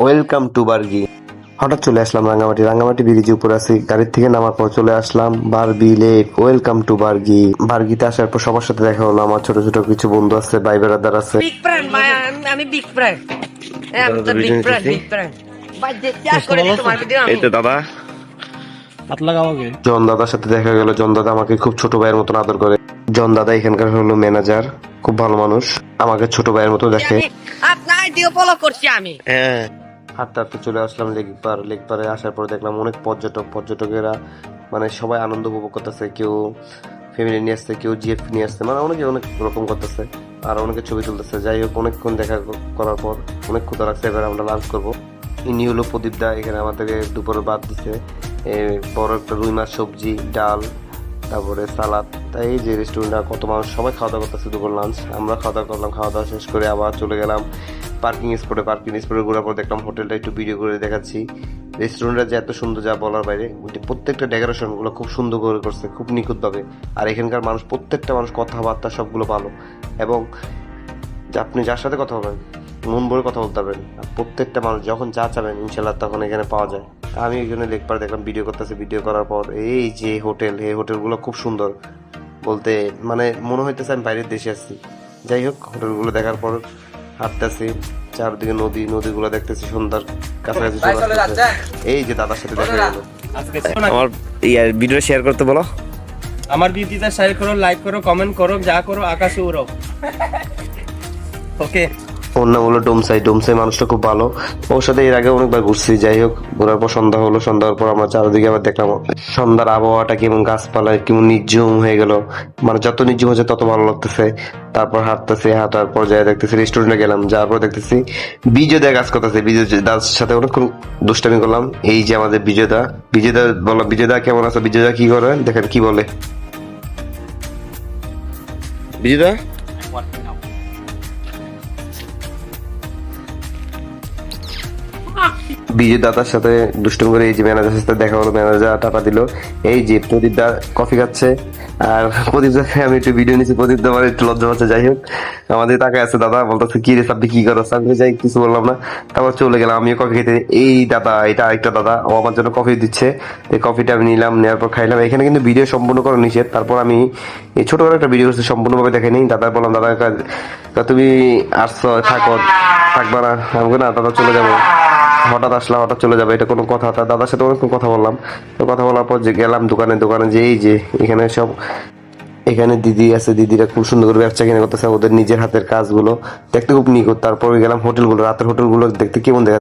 Welcome to Bargi. হঠাৎ চলে আসলাম রাঙ্গামাটি ব্রিজের উপর আছি, গাড়ির থেকে নামার পর চলে আসলাম Bargi lake. Welcome to Bargi. বার্গিতে আসার পর সবার সাথে দেখা হলো। আমার ছোট ছোট কিছু বন্ধু আছে, ভাই বেড়াদার আছে। বিগ ফ্রেন্ড ভাই, আমি বিগ ফ্রেন্ড। আমি তো বিগ ফ্রেন্ড ভাই, দেখতে আস করে তোমার ভিডিও আমি। এই তো দাদা জন দাদার সাথে দেখা গেল। জন দাদা আমাকে খুব ছোট ভাইয়ের মতন আদর করে। জন দাদা এখানকার হলো ম্যানেজার, খুব ভালো মানুষ, আমাকে ছোট ভাইয়ের মতো দেখে। আপনার ভিডিও ফলো করছি আমি। হাঁটতে হাঁটতে চলে আসলাম লেক পারে আসার পর দেখলাম অনেক পর্যটকেরা মানে সবাই আনন্দ উপভোগ করতেছে। কেউ ফ্যামিলি নিয়ে আসছে, কেউ জিএফ নিয়ে আসছে, মানে অনেকে অনেক রকম করতেছে, আর অনেকে ছবি তুলতেছে। যাই হোক, অনেকক্ষণ দেখা করার পর অনেক ক্ষুধা লাগছে। এবার আমরা লাঞ্চ করবো। ইনি হলো প্রদীপ দা, এখানে আমাদেরকে দুপুরে ভাত দিচ্ছে, বড় একটা রুই মাছ সবজি, ডাল, তারপরে সালাদ। তাই এই যে রেস্টুরেন্টটা কত মানুষ, সবাই খাওয়া দাওয়া করতেছে দুপুর লাঞ্চ। আমরা খাওয়া দাওয়া করলাম, খাওয়া দাওয়া শেষ করে আবার চলে গেলাম পার্কিং স্পটে ঘোরার পর দেখলাম হোটেলটা একটু ভিডিও করে দেখাচ্ছি। রেস্টুরেন্টটা যে এত সুন্দর যা বলার বাইরে। প্রত্যেকটা ডেকোরেশন গুলো খুব সুন্দর করে করছে, খুব নিখুঁত ভাবে। আর এখানকার মানুষ, প্রত্যেকটা মানুষ কথাবার্তা সবগুলো ভালো, এবং আপনি যার সাথে কথা বলবেন মন ভরে কথা বলতে পারবেন। আর প্রত্যেকটা মানুষ যখন যা চাবেন ইনশাল্লাহ তখন এখানে পাওয়া যায়। আমি এখানে লেক পাড়ে দেখলাম ভিডিও করতেছে। ভিডিও করার পর এই যে এই হোটেলগুলো খুব সুন্দর, বলতে মানে মনে হইতেছে আমি বাইরের দেশে আছি। যাই হোক, হোটেলগুলো দেখার পর হাঁটতেছি, চারদিকে নদীগুলো দেখতেছি, সন্ধ্যার কাছাকাছি চলে আসতেছে। এই যে দাদার সাথে দেখা গেল। আমার ভিডিও শেয়ার করতে বলো। আমার ভিডিওটা শেয়ার করো, লাইক করো, কমেন্ট করো, যা করো আকাশে উড়ো। ওকে। ওর নাম হলো ডোমসাই মানুষটা খুব ভালো। ওর সাথে এর আগে অনেকবার ঘুরছি। যাই হোক, ঘোরার পর সন্ধ্যা হলো। সন্ধ্যার পর আমরা চারিদিকে আবার দেখলাম সন্ধ্যার আবহাওয়াটা কেমন, গাছপালা কেমন নির্ঝুম হয়ে গেল। মানে যত নির্ঝুম হচ্ছে তত ভালো লাগতেছে। তারপর হাঁটার পর যাই দেখতেছি রেস্টুরেন্টে গেলাম। যাওয়ার পর দেখতেছি বিজয় দা কাজ করতেছে। বিজয় দার সাথে অনেকক্ষণ দুষ্টামি করলাম। এই যে আমাদের বিজয় দা বলো, বিজয় দা কেমন আছে? বিজয় দা কি করে দেখেন, কি বলে বিজয় দা? বিজয় দাদার সাথে দুষ্টুমি করে এই যে ম্যানেজারের সাথে দেখা হলো। ম্যানেজার টাকা দিল। এই যে প্রদীপ দা কফি খাচ্ছে, আর প্রদীপ দাকে আমি একটু ভিডিও নিচ্ছি। প্রদীপ দা আমার একটু লজ্জা পাচ্ছে। যাই হোক, আমাদের তাকায় আছে। দাদা বলতেছে কি রে সাব্বি, কি করো? সাব্বি যাই কিছু বললাম না। তারপর চলে গেলাম আমিও কফি খেতে। এই দাদা, এটা আরেকটা দাদা, ও আমার জন্য কফি দিচ্ছে। এই কফিটা আমি নিলাম, নেওয়ার পর খাইলাম। এখানে কিন্তু ভিডিও সম্পূর্ণ করা নিষেধ। তারপর আমি এই ছোট করে একটা ভিডিও করছি, সম্পূর্ণভাবে দেখেনি। দাদা বললাম, দাদা তুমি আসছো, থাকবা না? আমি না দাদা চলে যাবো, হঠাৎ আসলাম, হঠাৎ চলে যাবে, এটা কোনো কথা? তার দাদার সাথে অনেকক্ষণ কথা বললাম। তো কথা বলার পর যে গেলাম দোকানে, যে এই যে এখানে দিদি আছে, দিদিরা খুব সুন্দর করে ব্যবসা কিনে করতেছে। ওদের নিজের হাতের কাজগুলো দেখতে খুব নিখুঁত। তারপরে গেলাম হোটেলগুলো, রাতের হোটেলগুলো দেখতে কেমন দেখা